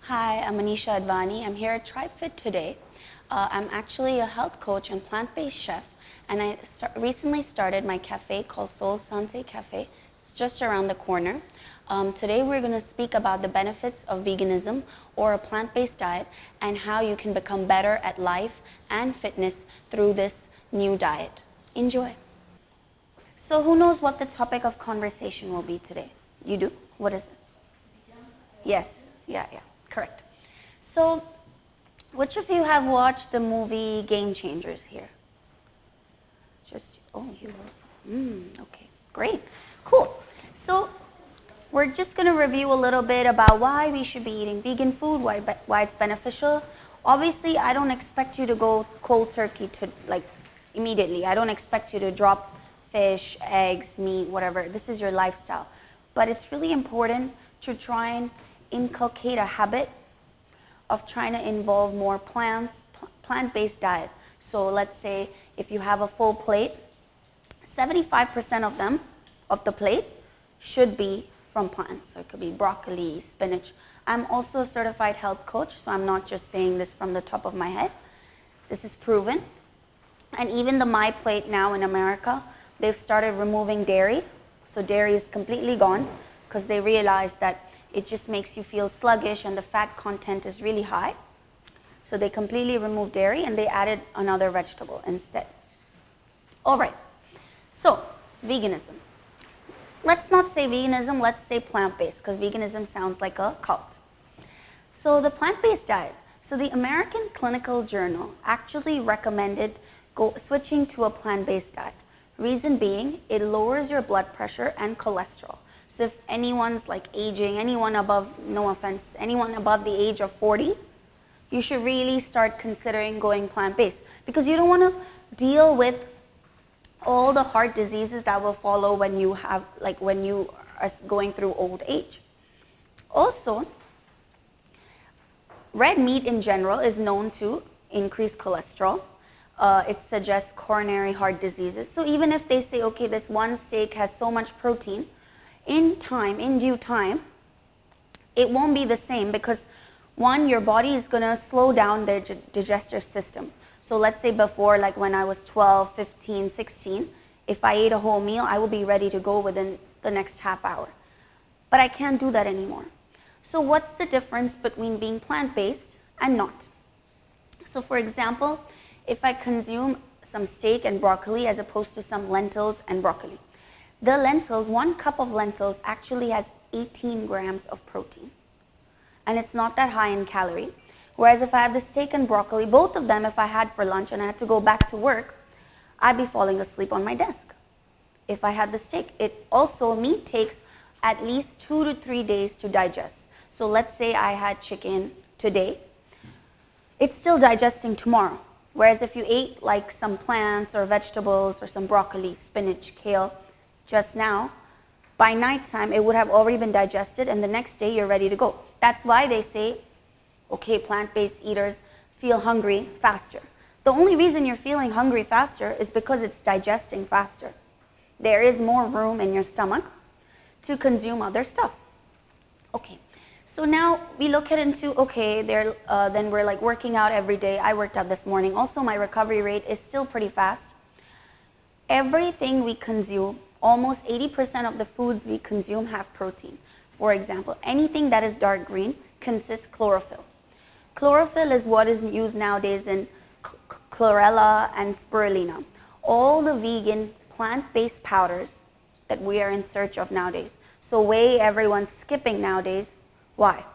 Hi, I'm Manisha Advani. I'm here at TribeFit today. I'm actually a health coach and plant-based chef, and I recently started my cafe called Sante Cafe. It's just around the corner. Today we're going to speak about the benefits of veganism or a plant-based diet and how you can become better at life and fitness through this new diet. Enjoy. So who knows what the topic of conversation will be today? You do? What is it? Yes. Yeah. Correct. So, which of you have watched the movie Game Changers here? You also. Okay, great. Cool. So, we're just going to review a little bit about why we should be eating vegan food, why it's beneficial. Obviously, I don't expect you to go cold turkey to immediately. I don't expect you to drop fish, eggs, meat, whatever. This is your lifestyle. But it's really important to try and inculcate a habit of trying to involve more plant-based diet. So let's say if you have a full plate, 75% of the plate should be from plants. So it could be broccoli, spinach. I'm also a certified health coach, so I'm not just saying this from the top of my head. This is proven. And even the My Plate now in America, they've started removing dairy. So dairy is completely gone because they realize that it just makes you feel sluggish and the fat content is really high. So they completely removed dairy and they added another vegetable instead. All right, so veganism. Let's not say veganism, let's say plant-based, because veganism sounds like a cult. So the plant-based diet. So the American Clinical Journal actually recommended switching to a plant-based diet. Reason being, it lowers your blood pressure and cholesterol. So if anyone's aging, anyone above, no offense, anyone above the age of 40, you should really start considering going plant-based because you don't want to deal with all the heart diseases that will follow when you are going through old age. Also, red meat in general is known to increase cholesterol. It suggests coronary heart diseases. So even if they say, okay, this one steak has so much protein, in due time, it won't be the same because one, your body is going to slow down their digestive system. So let's say before, like when I was 12, 15, 16, if I ate a whole meal, I will be ready to go within the next half hour. But I can't do that anymore. So what's the difference between being plant-based and not? So for example, if I consume some steak and broccoli as opposed to some lentils and broccoli, the lentils, 1 cup of lentils actually has 18 grams of protein. And it's not that high in calorie. Whereas if I have the steak and broccoli, both of them if I had for lunch and I had to go back to work, I'd be falling asleep on my desk. If I had the steak, meat takes at least 2 to 3 days to digest. So let's say I had chicken today, it's still digesting tomorrow. Whereas if you ate like some plants or vegetables or some broccoli, spinach, kale, just now, by nighttime, it would have already been digested and the next day you're ready to go. That's why they say, okay, plant-based eaters feel hungry faster. The only reason you're feeling hungry faster is because it's digesting faster. There is more room in your stomach to consume other stuff. Okay, so now we look into, okay, then we're like working out every day. I worked out this morning. Also, my recovery rate is still pretty fast. Everything we consume, almost 80% of the foods we consume have protein. For example, anything that is dark green consists chlorophyll. Chlorophyll is what is used nowadays in chlorella and spirulina. All the vegan plant-based powders that we are in search of nowadays. So whey everyone's skipping nowadays. Why?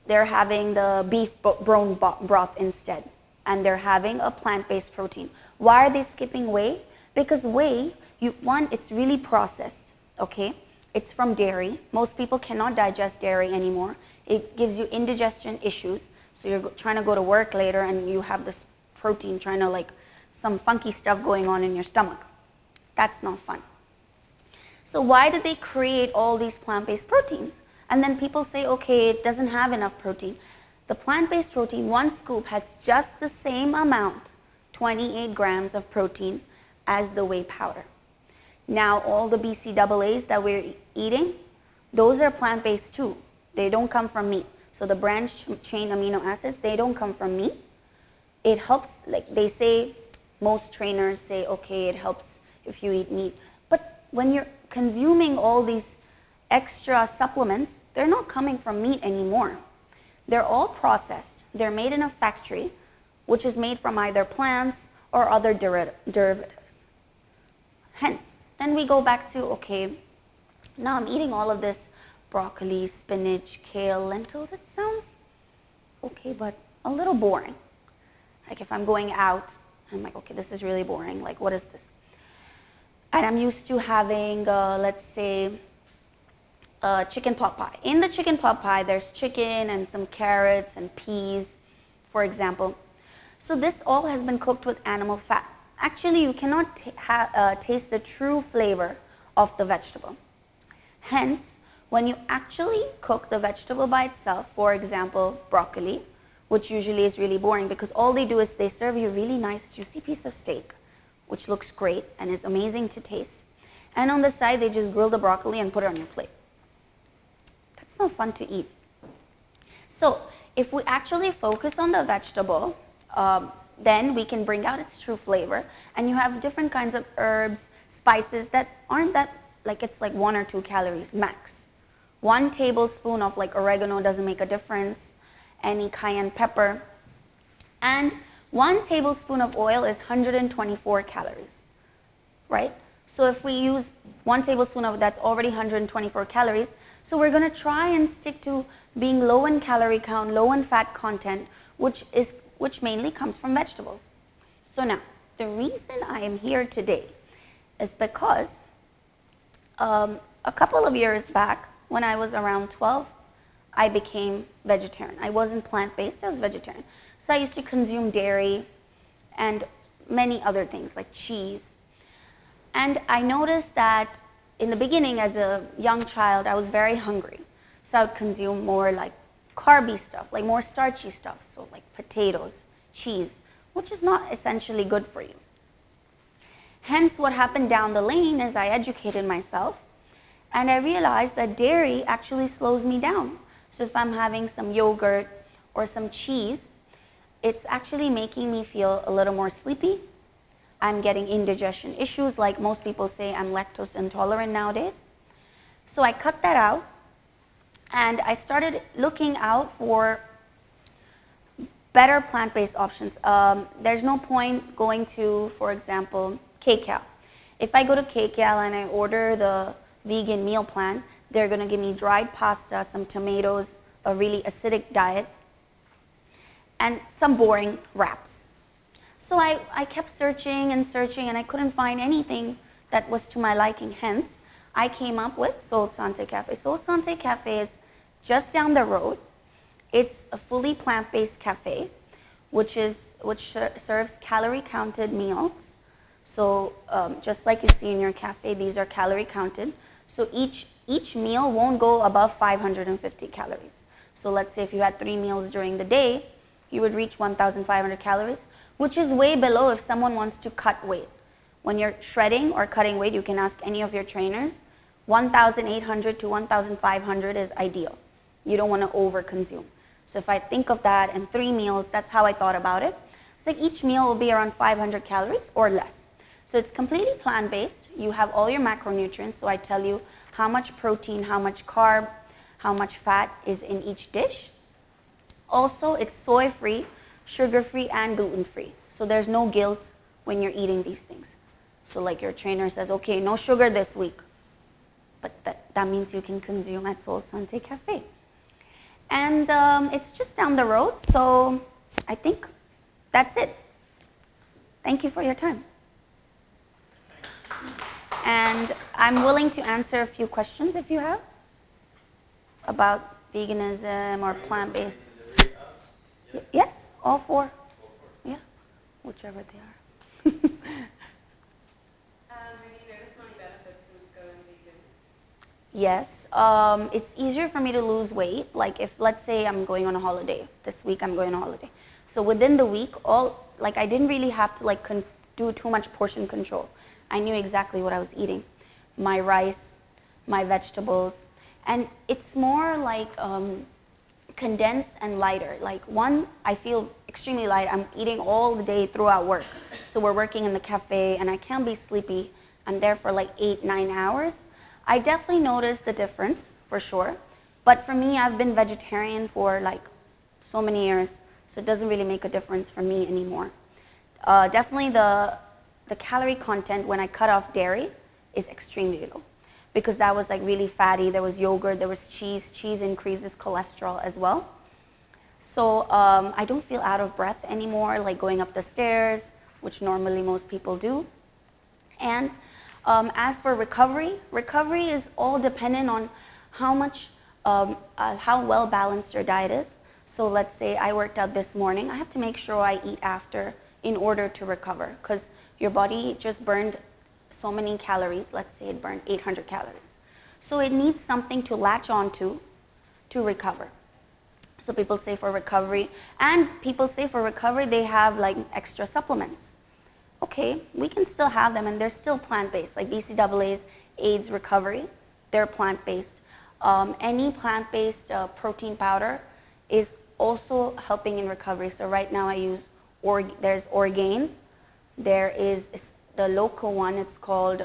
They're having the beef bone broth instead. And they're having a plant-based protein. Why are they skipping whey? Because whey, it's really processed, okay? It's from dairy. Most people cannot digest dairy anymore. It gives you indigestion issues. So you're trying to go to work later and you have this protein some funky stuff going on in your stomach. That's not fun. So why did they create all these plant-based proteins? And then people say, okay, it doesn't have enough protein. The plant-based protein, 1 scoop has just the same amount, 28 grams of protein, as the whey powder. Now all the BCAAs that we're eating, those are plant-based too. They don't come from meat. So the branched chain amino acids, they don't come from meat. It helps, like they say, most trainers say, okay, it helps if you eat meat. But when you're consuming all these extra supplements, they're not coming from meat anymore. They're all processed. They're made in a factory, which is made from either plants or other derivatives. Hence, then we go back to, okay, now I'm eating all of this broccoli, spinach, kale, lentils. It sounds okay, but a little boring. Like if I'm going out, I'm like, okay, this is really boring. Like, what is this? And I'm used to having, let's say, chicken pot pie. In the chicken pot pie, there's chicken and some carrots and peas, for example. So this all has been cooked with animal fat. Actually, you cannot taste the true flavor of the vegetable. Hence, when you actually cook the vegetable by itself, for example, broccoli, which usually is really boring because all they do is they serve you a really nice juicy piece of steak, which looks great and is amazing to taste. And on the side, they just grill the broccoli and put it on your plate. That's not fun to eat. So if we actually focus on the vegetable, then we can bring out its true flavor. And you have different kinds of herbs, spices that aren't that, like it's like 1 or 2 calories max. 1 tablespoon of like oregano doesn't make a difference. Any cayenne pepper. And 1 tablespoon of oil is 124 calories, right? So if we use 1 tablespoon of that's already 124 calories. So we're going to try and stick to being low in calorie count, low in fat content, which mainly comes from vegetables. So now, the reason I am here today is because a couple of years back, when I was around 12, I became vegetarian. I wasn't plant-based, I was vegetarian. So I used to consume dairy and many other things like cheese. And I noticed that in the beginning, as a young child, I was very hungry. So I would consume more like carby stuff, like more starchy stuff, so like potatoes, cheese, which is not essentially good for you. Hence, what happened down the lane is I educated myself, and I realized that dairy actually slows me down. So if I'm having some yogurt or some cheese, it's actually making me feel a little more sleepy. I'm getting indigestion issues, like most people say I'm lactose intolerant nowadays. So I cut that out, and I started looking out for better plant-based options. There's no point going to, for example, Kcal. If I go to Kcal and I order the vegan meal plan, they're going to give me dried pasta, some tomatoes, a really acidic diet, and some boring wraps. So I kept searching and searching, and I couldn't find anything that was to my liking. Hence, I came up with Sante Cafe. Sante Cafe is just down the road. It's a fully plant-based cafe, which serves calorie-counted meals. So just like you see in your cafe, these are calorie-counted. So each meal won't go above 550 calories. So let's say if you had 3 meals during the day, you would reach 1,500 calories, which is way below if someone wants to cut weight. When you're shredding or cutting weight, you can ask any of your trainers, 1,800 to 1,500 is ideal. You don't want to overconsume. So if I think of that and 3 meals, that's how I thought about it. It's like each meal will be around 500 calories or less. So it's completely plant-based. You have all your macronutrients. So I tell you how much protein, how much carb, how much fat is in each dish. Also, it's soy-free, sugar-free, and gluten-free. So there's no guilt when you're eating these things. So like your trainer says, okay, no sugar this week. But that means you can consume at Sante Cafe. And it's just down the road, so I think that's it. Thank you for your time. And I'm willing to answer a few questions if you have about veganism or plant-based. Yes, all 4. Yeah, whichever they are. Have you noticed any benefits since going vegan? Yes, it's easier for me to lose weight. Like if, let's say I'm going on a holiday. This week I'm going on a holiday. So within the week, I didn't really have to do too much portion control. I knew exactly what I was eating. My rice, my vegetables. And it's more like condensed and lighter. Like one, I feel extremely light. I'm eating all the day throughout work. So we're working in the cafe and I can't be sleepy. I'm there for like 8-9 hours. I definitely notice the difference for sure. But for me, I've been vegetarian for like so many years. So it doesn't really make a difference for me anymore. Definitely the calorie content when I cut off dairy is extremely low. Because that was like really fatty. There was yogurt, there was cheese. Cheese increases cholesterol as well. So I don't feel out of breath anymore, like going up the stairs, which normally most people do. And as for recovery, recovery is all dependent on how much, how well balanced your diet is. So let's say I worked out this morning. I have to make sure I eat after in order to recover, because your body just burned so many calories. Let's say it burned 800 calories. So it needs something to latch onto to recover. So people say for recovery, and people say for recovery they have like extra supplements. Okay, we can still have them and they're still plant-based, like BCAA's AIDS recovery, they're plant-based. Any plant-based protein powder is also helping in recovery. So right now I use, there's Orgain, there is the local one, it's called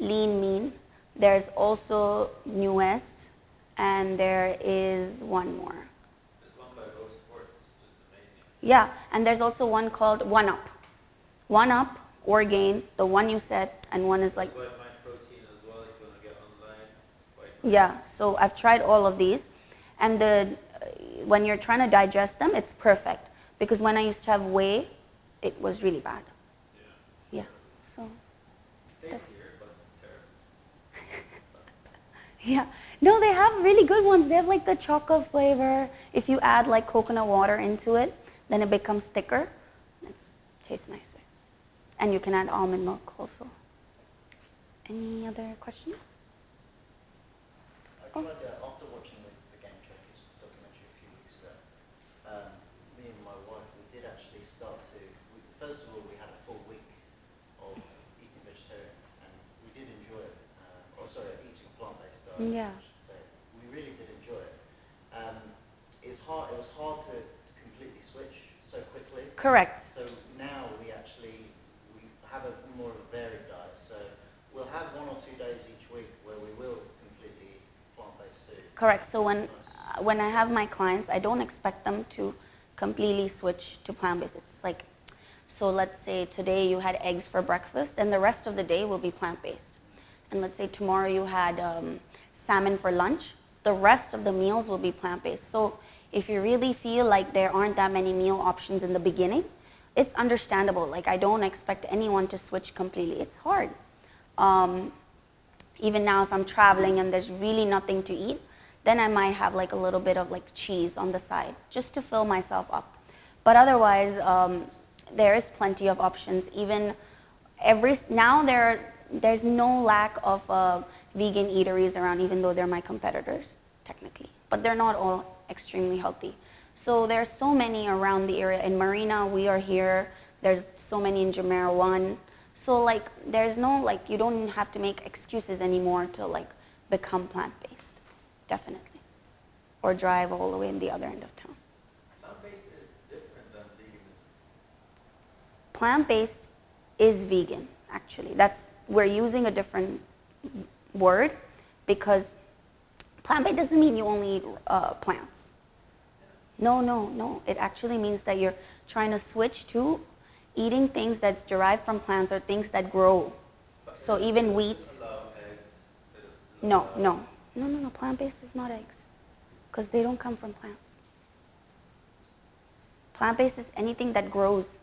Lean Mean. There's also Newest, and there is one more. There's one by Rose Sport, it's just amazing. Yeah, and there's also one called One Up. One Up, Orgain, the one you said, and one is like... My protein as well, if you want to get online, it's quite good. Yeah, so I've tried all of these, and when you're trying to digest them, it's perfect. Because when I used to have whey, it was really bad. Yeah, so that's... Tastier, but terrible. Yeah, no, they have really good ones. They have like the chocolate flavor. If you add like coconut water into it, then it becomes thicker. It tastes nicer. And you can add almond milk also. Any other questions? I tried, after watching the Game Changers documentary a few weeks ago, me and my wife, we did actually start to, first of all, we had a full week of eating vegetarian, and we did enjoy it. Eating a plant-based diet, Yeah. I should say. We really did enjoy it. It was hard to completely switch so quickly. Correct. So now we have a more of a varied diet. So we'll have 1 or 2 days each week where we will completely eat plant-based food. Correct. So when I have my clients, I don't expect them to completely switch to plant-based. It's like, so let's say today you had eggs for breakfast, and the rest of the day will be plant-based. And let's say tomorrow you had salmon for lunch, the rest of the meals will be plant-based. So if you really feel like there aren't that many meal options in the beginning, it's understandable. Like I don't expect anyone to switch completely. It's hard. Even now if I'm traveling and there's really nothing to eat, then I might have like a little bit of like cheese on the side just to fill myself up. But otherwise, there is plenty of options. Even now there's no lack of vegan eateries around, even though they're my competitors, technically. But they're not all extremely healthy. So there's so many around the area. In Marina, we are here. There's so many in Jumeirah 1. So like, there's no, like, you don't have to make excuses anymore to like become plant-based, definitely. Or drive all the way in the other end of town. Plant-based is different than veganism. Plant-based is vegan, actually. We're using a different word because plant-based doesn't mean you only eat plants. No. It actually means that you're trying to switch to eating things that's derived from plants or things that grow. So even wheat. No. Plant-based is not eggs because they don't come from plants. Plant-based is anything that grows.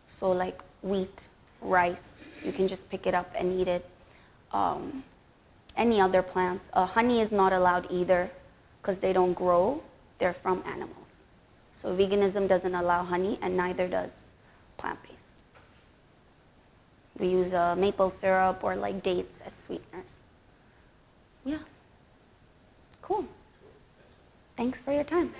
So like wheat, rice, you can just pick it up and eat it. Any other plants. Honey is not allowed either because they don't grow. They're from animals. So veganism doesn't allow honey, and neither does plant-based. We use maple syrup or like dates as sweeteners. Yeah. Cool. Thanks for your time.